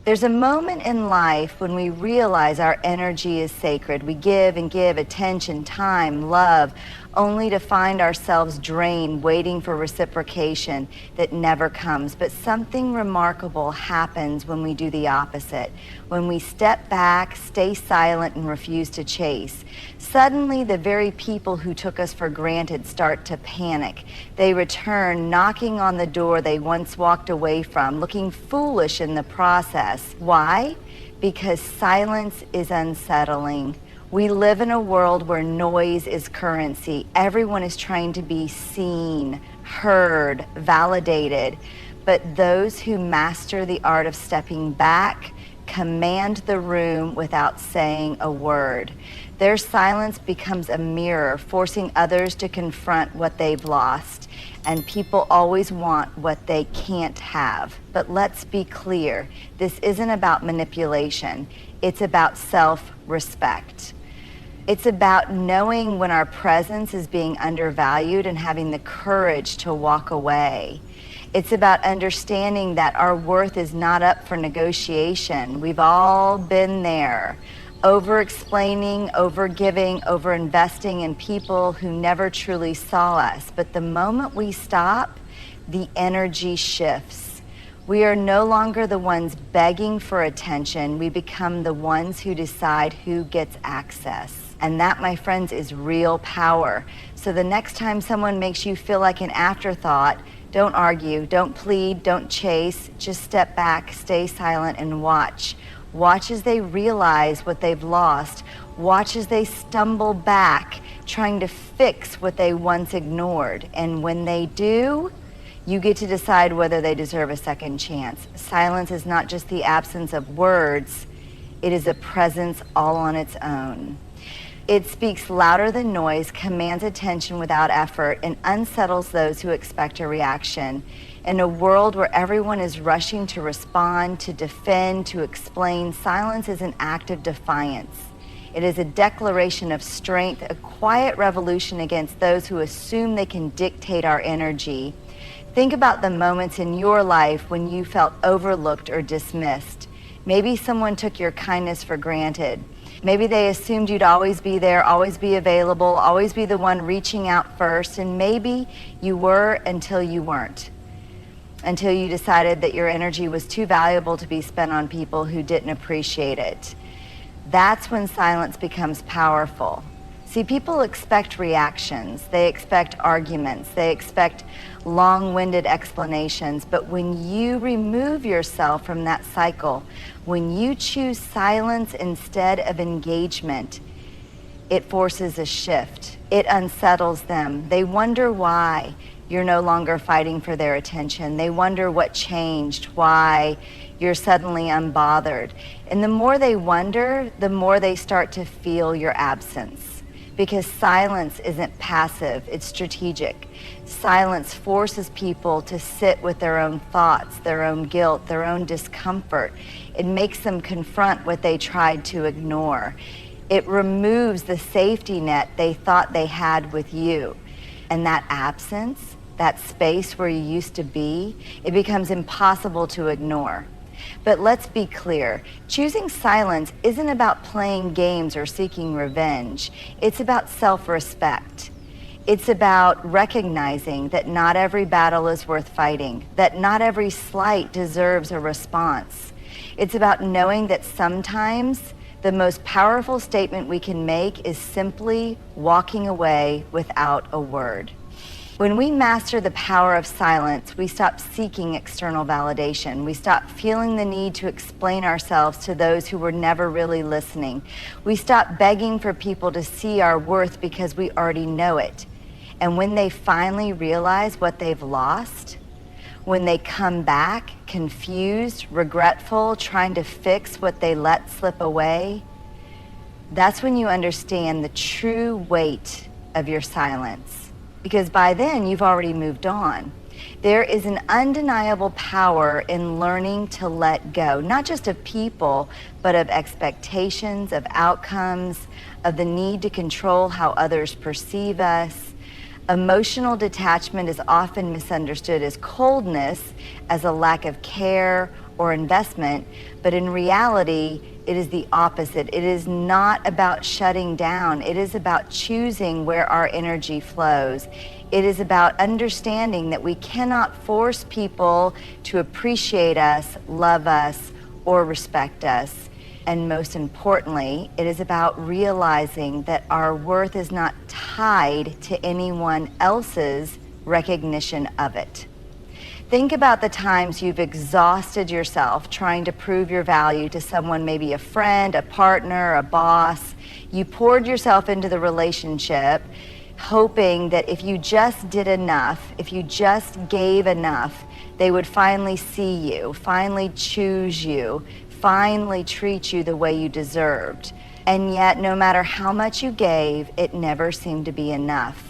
There's a moment in life when we realize our energy is sacred. We give and give attention, time, love, only to find ourselves drained, waiting for reciprocation that never comes. But something remarkable happens when we do the opposite. When we step back, stay silent, and refuse to chase. Suddenly, the very people who took us for granted start to panic. They return, knocking on the door they once walked away from, looking foolish in the process. Why? Because silence is unsettling. We live in a world where noise is currency. Everyone is trying to be seen, heard, validated. But those who master the art of stepping back command the room without saying a word. Their silence becomes a mirror, forcing others to confront what they've lost. And people always want what they can't have. But let's be clear, this isn't about manipulation. It's about self-respect. It's about knowing when our presence is being undervalued and having the courage to walk away. It's about understanding that our worth is not up for negotiation. We've all been there. Over-explaining, over-giving, over-investing in people who never truly saw us. But the moment we stop, the energy shifts. We are no longer the ones begging for attention. We become the ones who decide who gets access. And that, my friends, is real power. So the next time someone makes you feel like an afterthought, don't argue, don't plead, don't chase. Just step back, stay silent, and watch. Watch as they realize what they've lost. Watch as they stumble back, trying to fix what they once ignored. And when they do, you get to decide whether they deserve a second chance. Silence is not just the absence of words, it is a presence all on its own. It speaks louder than noise, commands attention without effort, and unsettles those who expect a reaction. In a world where everyone is rushing to respond, to defend, to explain, silence is an act of defiance. It is a declaration of strength, a quiet revolution against those who assume they can dictate our energy. Think about the moments in your life when you felt overlooked or dismissed. Maybe someone took your kindness for granted. Maybe they assumed you'd always be there, always be available, always be the one reaching out first, and maybe you were until you weren't. Until you decided that your energy was too valuable to be spent on people who didn't appreciate it. That's when silence becomes powerful. See, people expect reactions, they expect arguments, they expect long-winded explanations, but when you remove yourself from that cycle, when you choose silence instead of engagement, it forces a shift. It unsettles them. They wonder why you're no longer fighting for their attention. They wonder what changed, why you're suddenly unbothered. And the more they wonder, the more they start to feel your absence. Because silence isn't passive, it's strategic. Silence forces people to sit with their own thoughts, their own guilt, their own discomfort. It makes them confront what they tried to ignore. It removes the safety net they thought they had with you. And that absence, that space where you used to be, it becomes impossible to ignore. But let's be clear, choosing silence isn't about playing games or seeking revenge. It's about self-respect. It's about recognizing that not every battle is worth fighting, that not every slight deserves a response. It's about knowing that sometimes the most powerful statement we can make is simply walking away without a word. When we master the power of silence, we stop seeking external validation. We stop feeling the need to explain ourselves to those who were never really listening. We stop begging for people to see our worth because we already know it. And when they finally realize what they've lost, when they come back confused, regretful, trying to fix what they let slip away, that's when you understand the true weight of your silence. Because by then, you've already moved on. There is an undeniable power in learning to let go, not just of people, but of expectations, of outcomes, of the need to control how others perceive us. Emotional detachment is often misunderstood as coldness, as a lack of care, or investment, but in reality, it is the opposite. It is not about shutting down. It is about choosing where our energy flows. It is about understanding that we cannot force people to appreciate us, love us, or respect us. And most importantly, it is about realizing that our worth is not tied to anyone else's recognition of it. Think about the times you've exhausted yourself trying to prove your value to someone, maybe a friend, a partner, a boss. You poured yourself into the relationship, hoping that if you just did enough, if you just gave enough, they would finally see you, finally choose you, finally treat you the way you deserved. And yet, no matter how much you gave, it never seemed to be enough.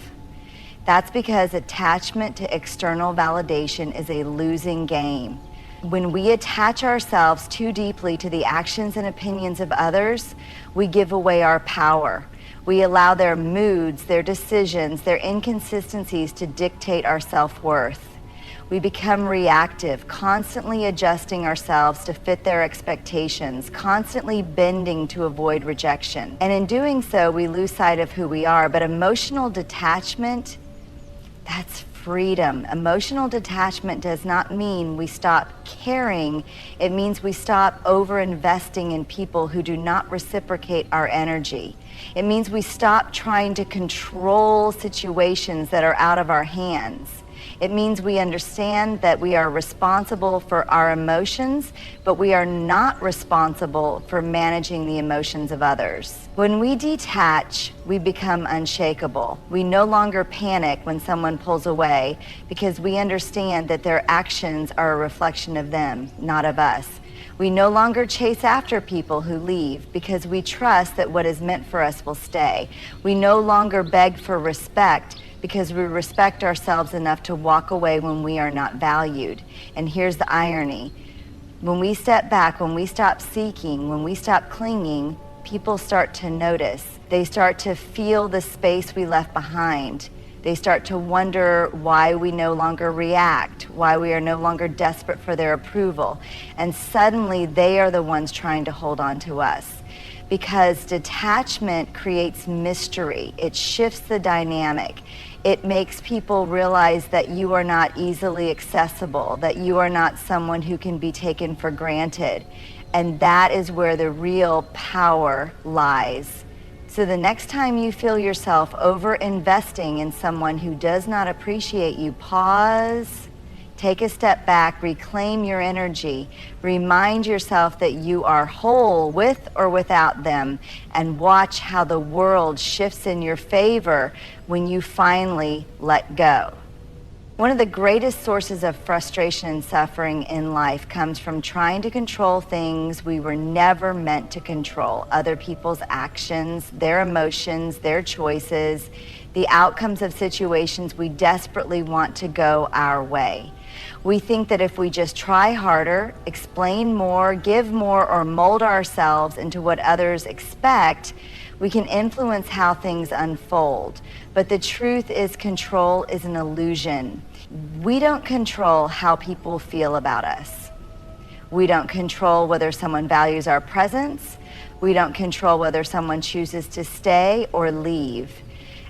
That's because attachment to external validation is a losing game. When we attach ourselves too deeply to the actions and opinions of others, we give away our power. We allow their moods, their decisions, their inconsistencies to dictate our self-worth. We become reactive, constantly adjusting ourselves to fit their expectations, constantly bending to avoid rejection. And in doing so, we lose sight of who we are. But emotional detachment, that's freedom. Emotional detachment does not mean we stop caring. It means we stop over-investing in people who do not reciprocate our energy. It means we stop trying to control situations that are out of our hands. It means we understand that we are responsible for our emotions, but we are not responsible for managing the emotions of others. When we detach, we become unshakable. We no longer panic when someone pulls away because we understand that their actions are a reflection of them, not of us. We no longer chase after people who leave because we trust that what is meant for us will stay. We no longer beg for respect because we respect ourselves enough to walk away when we are not valued. And here's the irony. When we step back, when we stop seeking, when we stop clinging, people start to notice. They start to feel the space we left behind. They start to wonder why we no longer react, why we are no longer desperate for their approval. And suddenly they are the ones trying to hold on to us. Because detachment creates mystery. It shifts the dynamic. It makes people realize that you are not easily accessible, that you are not someone who can be taken for granted. And that is where the real power lies. So the next time you feel yourself over-investing in someone who does not appreciate you, pause, take a step back, reclaim your energy, remind yourself that you are whole with or without them, and watch how the world shifts in your favor when you finally let go. One of the greatest sources of frustration and suffering in life comes from trying to control things we were never meant to control. Other people's actions, their emotions, their choices, the outcomes of situations we desperately want to go our way. We think that if we just try harder, explain more, give more, or mold ourselves into what others expect, we can influence how things unfold. But the truth is, control is an illusion. We don't control how people feel about us. We don't control whether someone values our presence. We don't control whether someone chooses to stay or leave.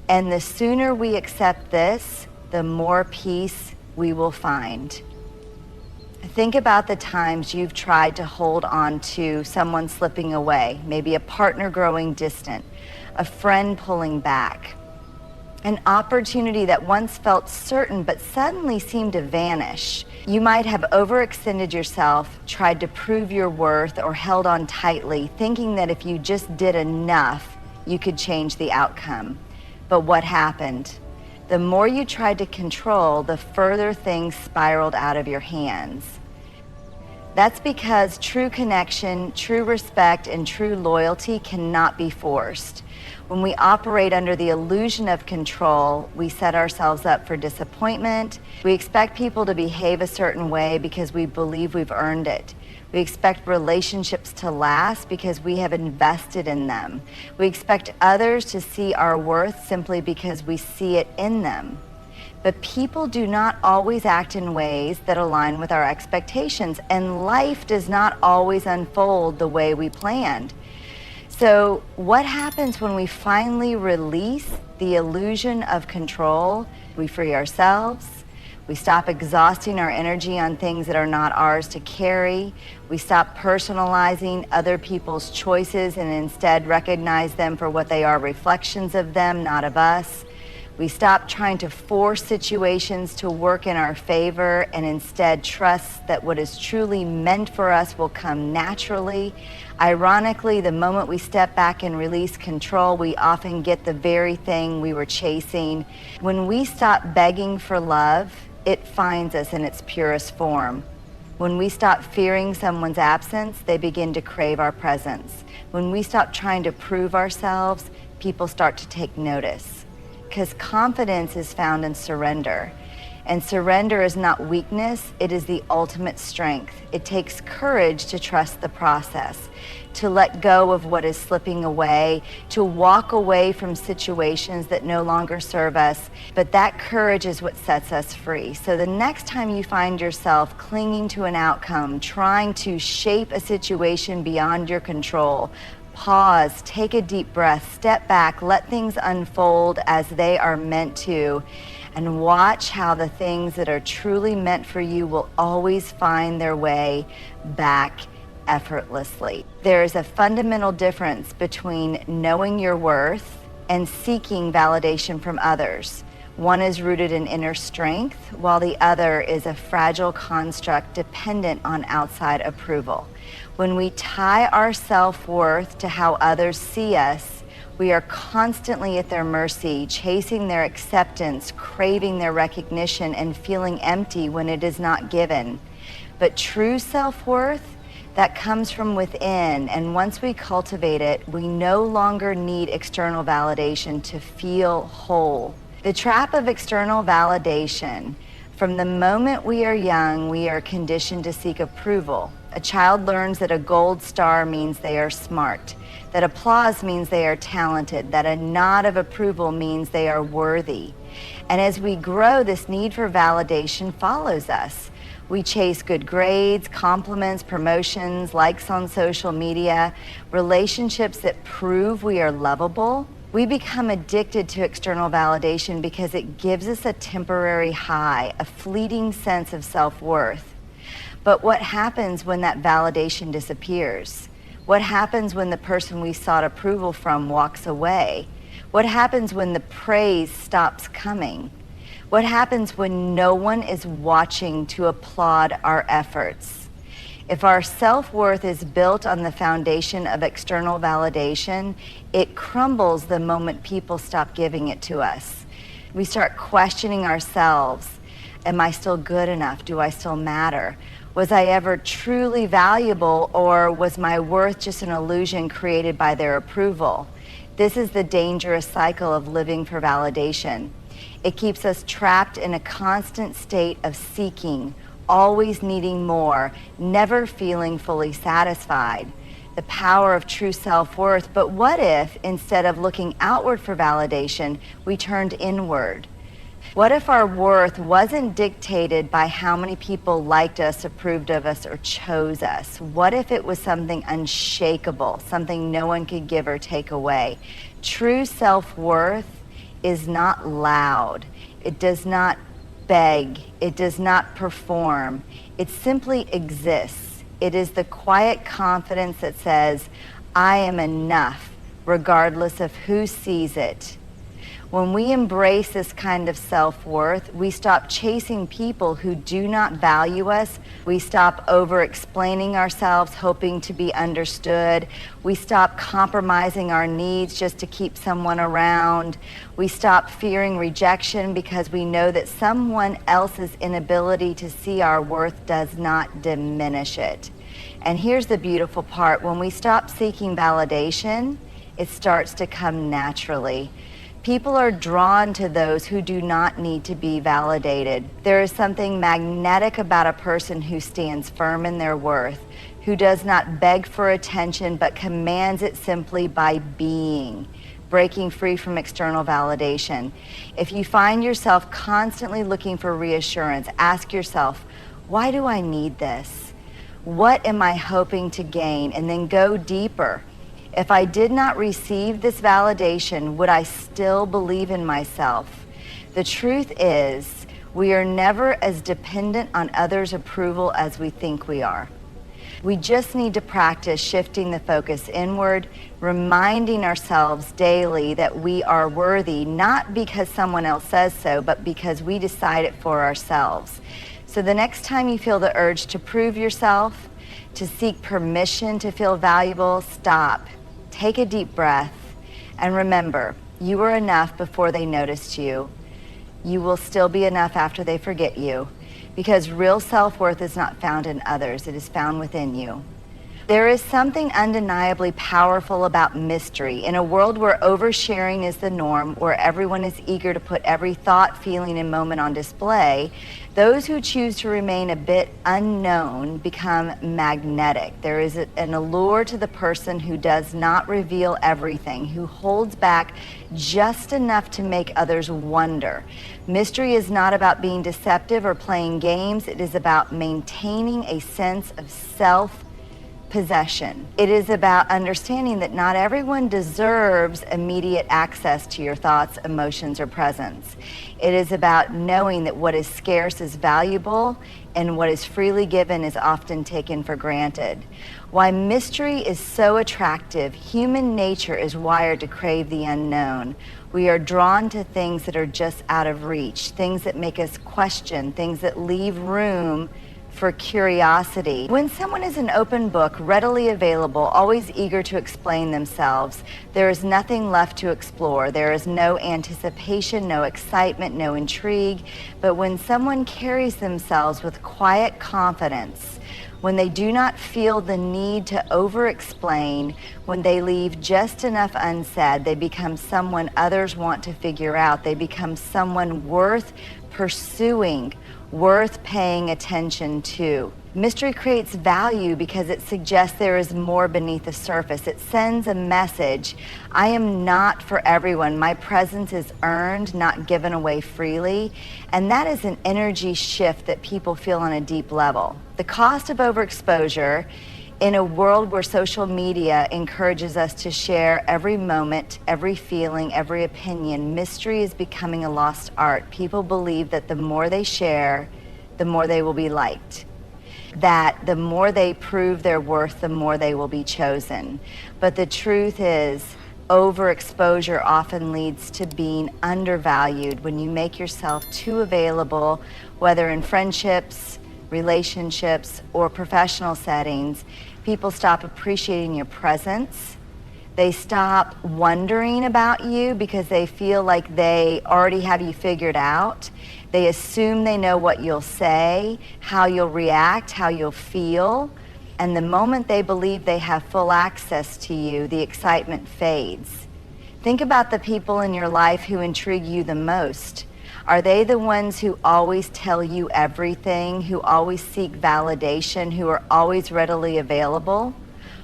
And the sooner we accept this, the more peace we will find. Think about the times you've tried to hold on to someone slipping away, maybe a partner growing distant, a friend pulling back, an opportunity that once felt certain but suddenly seemed to vanish. You might have overextended yourself, tried to prove your worth, or held on tightly, thinking that if you just did enough, you could change the outcome. But what happened? The more you tried to control, the further things spiraled out of your hands. That's because true connection, true respect, and true loyalty cannot be forced. When we operate under the illusion of control, we set ourselves up for disappointment. We expect people to behave a certain way because we believe we've earned it. We expect relationships to last because we have invested in them. We expect others to see our worth simply because we see it in them. But people do not always act in ways that align with our expectations, and life does not always unfold the way we planned. So what happens when we finally release the illusion of control? We free ourselves. We stop exhausting our energy on things that are not ours to carry. We stop personalizing other people's choices and instead recognize them for what they are, reflections of them, not of us. We stop trying to force situations to work in our favor and instead trust that what is truly meant for us will come naturally. Ironically, the moment we step back and release control, we often get the very thing we were chasing. When we stop begging for love, it finds us in its purest form. When we stop fearing someone's absence, they begin to crave our presence. When we stop trying to prove ourselves, people start to take notice. Because confidence is found in surrender. And surrender is not weakness, it is the ultimate strength. It takes courage to trust the process, to let go of what is slipping away, to walk away from situations that no longer serve us. But that courage is what sets us free. So the next time you find yourself clinging to an outcome, trying to shape a situation beyond your control, pause, take a deep breath, step back, let things unfold as they are meant to, and watch how the things that are truly meant for you will always find their way back effortlessly. There is a fundamental difference between knowing your worth and seeking validation from others. One is rooted in inner strength, while the other is a fragile construct dependent on outside approval. When we tie our self-worth to how others see us, we are constantly at their mercy, chasing their acceptance, craving their recognition, and feeling empty when it is not given. But true self-worth, that comes from within, and once we cultivate it, we no longer need external validation to feel whole. The trap of external validation. From the moment we are young, we are conditioned to seek approval. A child learns that a gold star means they are smart, that applause means they are talented, that a nod of approval means they are worthy. And as we grow, this need for validation follows us. We chase good grades, compliments, promotions, likes on social media, relationships that prove we are lovable. We become addicted to external validation because it gives us a temporary high, a fleeting sense of self-worth. But what happens when that validation disappears? What happens when the person we sought approval from walks away? What happens when the praise stops coming? What happens when no one is watching to applaud our efforts? If our self-worth is built on the foundation of external validation, it crumbles the moment people stop giving it to us. We start questioning ourselves. Am I still good enough? Do I still matter? Was I ever truly valuable, or was my worth just an illusion created by their approval? This is the dangerous cycle of living for validation. It keeps us trapped in a constant state of seeking, always needing more, never feeling fully satisfied. The power of true self-worth. But what if, instead of looking outward for validation, we turned inward? What if our worth wasn't dictated by how many people liked us, approved of us, or chose us? What if it was something unshakable, something no one could give or take away? True self-worth is not loud. It does not beg. It does not perform. It simply exists. It is the quiet confidence that says, I am enough, regardless of who sees it. When we embrace this kind of self-worth, we stop chasing people who do not value us. We stop over-explaining ourselves, hoping to be understood. We stop compromising our needs just to keep someone around. We stop fearing rejection because we know that someone else's inability to see our worth does not diminish it. And here's the beautiful part. When we stop seeking validation, it starts to come naturally. People are drawn to those who do not need to be validated. There is something magnetic about a person who stands firm in their worth, who does not beg for attention but commands it simply by being. breaking free from external validation. If you find yourself constantly looking for reassurance, ask yourself, why do I need this? What am I hoping to gain? And then go deeper. If I did not receive this validation, would I still believe in myself? The truth is, we are never as dependent on others' approval as we think we are. We just need to practice shifting the focus inward, reminding ourselves daily that we are worthy, not because someone else says so, but because we decide it for ourselves. So the next time you feel the urge to prove yourself, to seek permission to feel valuable, stop, take a deep breath, and remember, you were enough before they noticed you. You will still be enough after they forget you, because real self-worth is not found in others, it is found within you. There is something undeniably powerful about mystery. In a world where oversharing is the norm, where everyone is eager to put every thought, feeling, and moment on display, those who choose to remain a bit unknown become magnetic. There is an allure to the person who does not reveal everything, who holds back just enough to make others wonder. Mystery is not about being deceptive or playing games. It is about maintaining a sense of self-possession. It is about understanding that not everyone deserves immediate access to your thoughts, emotions, or presence. It is about knowing that what is scarce is valuable and what is freely given is often taken for granted. Why mystery is so attractive, human nature is wired to crave the unknown. We are drawn to things that are just out of reach, things that make us question, things that leave room for curiosity. When someone is an open book, readily available, always eager to explain themselves, there is nothing left to explore. There is no anticipation, no excitement, no intrigue. But when someone carries themselves with quiet confidence, when they do not feel the need to over-explain, when they leave just enough unsaid, they become someone others want to figure out. They become someone worth pursuing, worth paying attention to. Mystery creates value because it suggests there is more beneath the surface. It sends a message. I am not for everyone. My presence is earned, not given away freely. And that is an energy shift that people feel on a deep level. The cost of overexposure in a world where social media encourages us to share every moment, every feeling, every opinion, mystery is becoming a lost art. People believe that the more they share, the more they will be liked. That the more they prove their worth, the more they will be chosen. But the truth is, overexposure often leads to being undervalued when you make yourself too available, whether in friendships, relationships, or professional settings. People stop appreciating your presence. They stop wondering about you because they feel like they already have you figured out. They assume they know what you'll say, how you'll react, how you'll feel. And the moment they believe they have full access to you, the excitement fades. Think about the people in your life who intrigue you the most. Are they the ones who always tell you everything, who always seek validation, who are always readily available?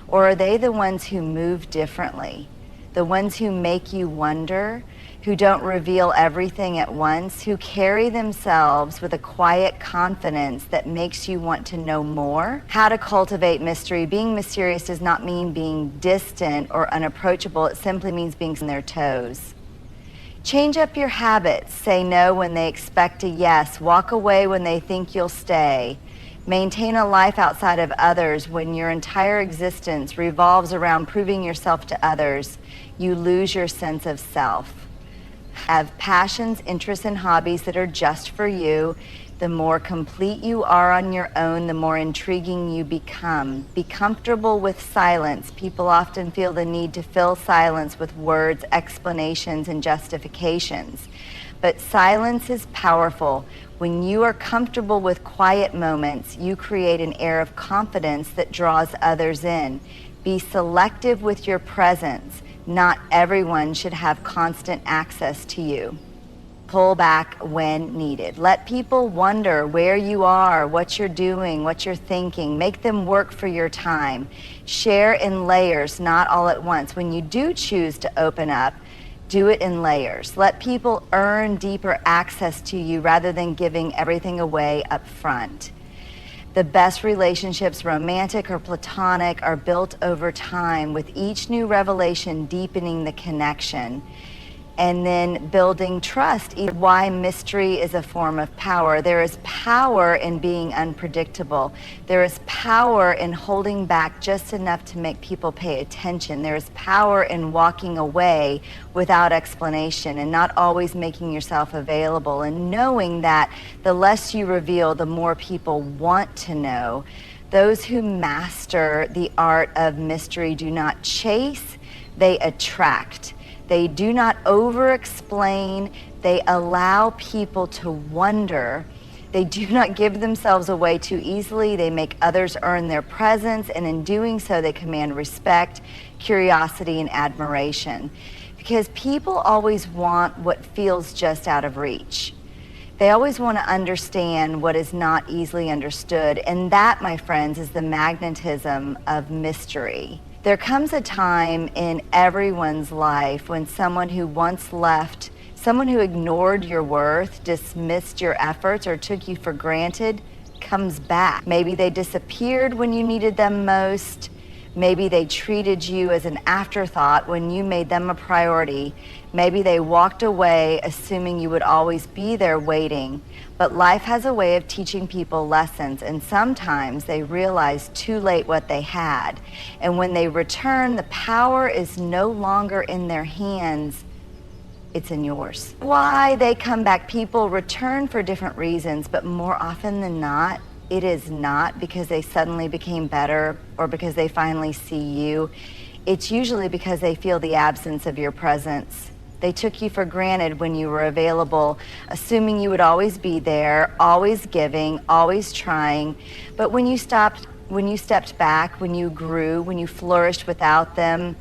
Or are they the ones who move differently? The ones who make you wonder, who don't reveal everything at once, who carry themselves with a quiet confidence that makes you want to know more? How to cultivate mystery. Being mysterious does not mean being distant or unapproachable. It simply means being on their toes. Change up your habits. Say no when they expect a yes. Walk away when they think you'll stay. Maintain a life outside of others. When your entire existence revolves around proving yourself to others, you lose your sense of self. Have passions, interests, and hobbies that are just for you. The more complete you are on your own, the more intriguing you become. Be comfortable with silence. People often feel the need to fill silence with words, explanations, and justifications. But silence is powerful. When you are comfortable with quiet moments, you create an air of confidence that draws others in. Be selective with your presence. Not everyone should have constant access to you. Pull back when needed. Let people wonder where you are, what you're doing, what you're thinking. Make them work for your time. Share in layers, not all at once. When you do choose to open up, Do it in layers. Let people earn deeper access to you rather than giving everything away up front. The best relationships, romantic or platonic, are built over time, with each new revelation deepening the connection and then building trust. Why mystery is a form of power. There is power in being unpredictable. There is power in holding back just enough to make people pay attention. There is power in walking away without explanation and not always making yourself available, and knowing that the less you reveal, the more people want to know. Those who master the art of mystery do not chase, they attract. They do not over-explain. They allow people to wonder. They do not give themselves away too easily. They make others earn their presence, and in doing so, they command respect, curiosity, and admiration. Because people always want what feels just out of reach. They always want to understand what is not easily understood, and that, my friends, is the magnetism of mystery. There comes a time in everyone's life when someone who once left, someone who ignored your worth, dismissed your efforts, or took you for granted, comes back. Maybe they disappeared when you needed them most. Maybe they treated you as an afterthought when you made them a priority. Maybe they walked away assuming you would always be there waiting. But life has a way of teaching people lessons, and sometimes they realize too late what they had. And when they return, the power is no longer in their hands, it's in yours. Why they come back. People return for different reasons, but more often than not, it is not because they suddenly became better or because they finally see you. It's usually because they feel the absence of your presence. They took you for granted when you were available, assuming you would always be there, always giving, always trying. But when you stepped back, when you grew, when you flourished without them,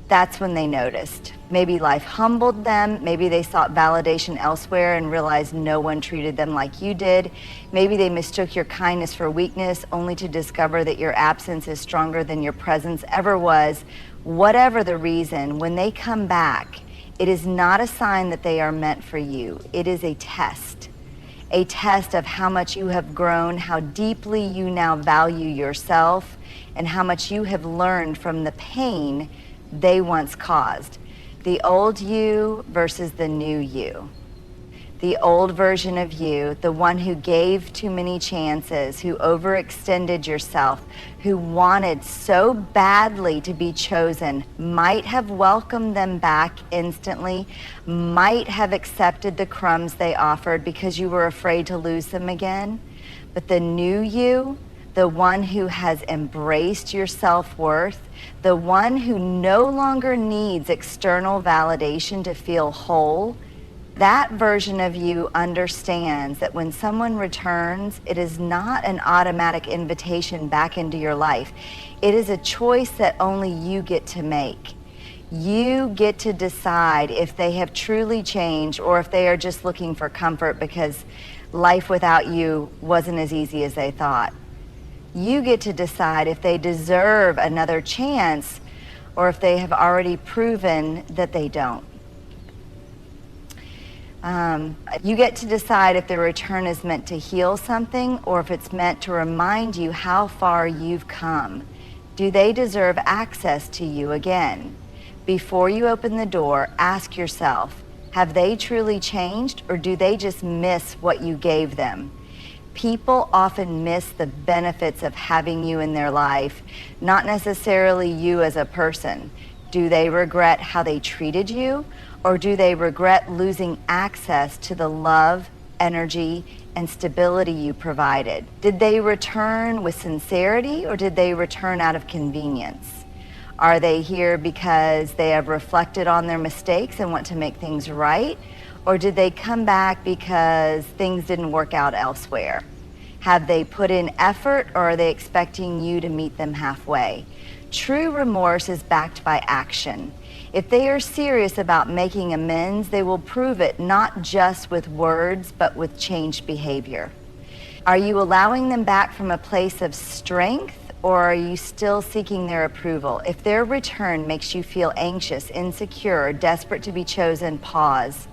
that's when they noticed. Maybe life humbled them. Maybe they sought validation elsewhere and realized no one treated them like you did. Maybe they mistook your kindness for weakness, only to discover that your absence is stronger than your presence ever was. Whatever the reason, when they come back, it is not a sign that they are meant for you. It is a test of how much you have grown, how deeply you now value yourself, and how much you have learned from the pain they once caused. The old you versus the new you. The old version of you, the one who gave too many chances, who overextended yourself, who wanted so badly to be chosen, might have welcomed them back instantly, might have accepted the crumbs they offered because you were afraid to lose them again. But the new you, the one who has embraced your self-worth, the one who no longer needs external validation to feel whole, that version of you understands that when someone returns, it is not an automatic invitation back into your life. It is a choice that only you get to make. You get to decide if they have truly changed or if they are just looking for comfort because life without you wasn't as easy as they thought. You get to decide if they deserve another chance or if they have already proven that they don't. You get to decide if the return is meant to heal something or if it's meant to remind you how far you've come. Do they deserve access to you again? Before you open the door, ask yourself, have they truly changed or do they just miss what you gave them? People often miss the benefits of having you in their life, not necessarily you as a person. Do they regret how they treated you, or do they regret losing access to the love, energy, and stability you provided? Did they return with sincerity, or did they return out of convenience? Are they here because they have reflected on their mistakes and want to make things right? Or did they come back because things didn't work out elsewhere? Have they put in effort, or are they expecting you to meet them halfway? True remorse is backed by action. If they are serious about making amends, they will prove it not just with words, but with changed behavior. Are you allowing them back from a place of strength or are you still seeking their approval? If their return makes you feel anxious, insecure, desperate to be chosen, pause.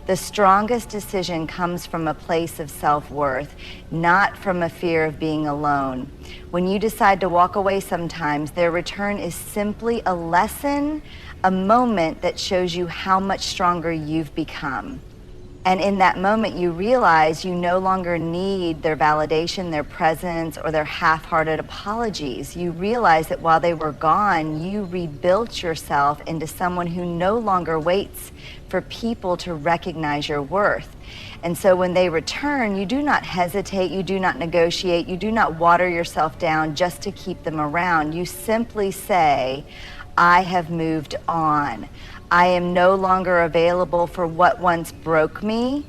The strongest decision comes from a place of self-worth, not from a fear of being alone. When you decide to walk away sometimes, their return is simply a lesson, a moment that shows you how much stronger you've become. And in that moment, you realize you no longer need their validation, their presence, or their half-hearted apologies. You realize that while they were gone, you rebuilt yourself into someone who no longer waits for people to recognize your worth. And so when they return, you do not hesitate, you do not negotiate, you do not water yourself down just to keep them around. You simply say, I have moved on. I am no longer available for what once broke me,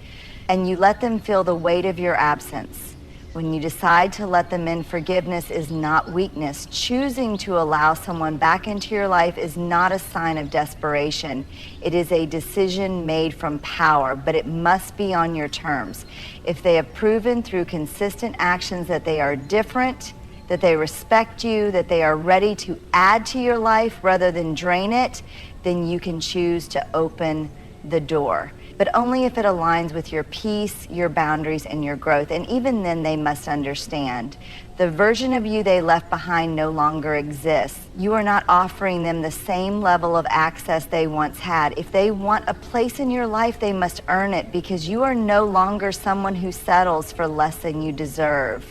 and you let them feel the weight of your absence. When you decide to let them in, forgiveness is not weakness. Choosing to allow someone back into your life is not a sign of desperation. It is a decision made from power, but it must be on your terms. If they have proven through consistent actions that they are different, that they respect you, that they are ready to add to your life rather than drain it, then you can choose to open the door. But only if it aligns with your peace, your boundaries, and your growth. And even then, they must understand. The version of you they left behind no longer exists. You are not offering them the same level of access they once had. If they want a place in your life, they must earn it, because you are no longer someone who settles for less than you deserve.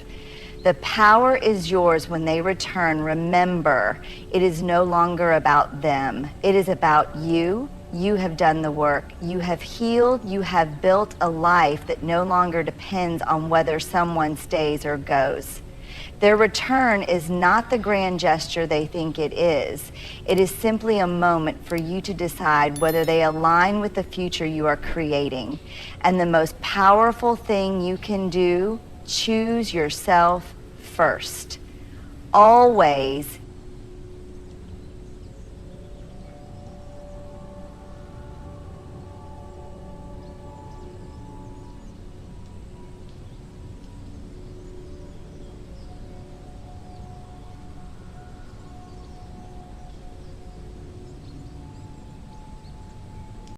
The power is yours when they return. Remember, it is no longer about them. It is about you. You have done the work. You have healed. You have built a life that no longer depends on whether someone stays or goes. Their return is not the grand gesture they think it is. It is simply a moment for you to decide whether they align with the future you are creating. And the most powerful thing you can do, choose yourself first. Always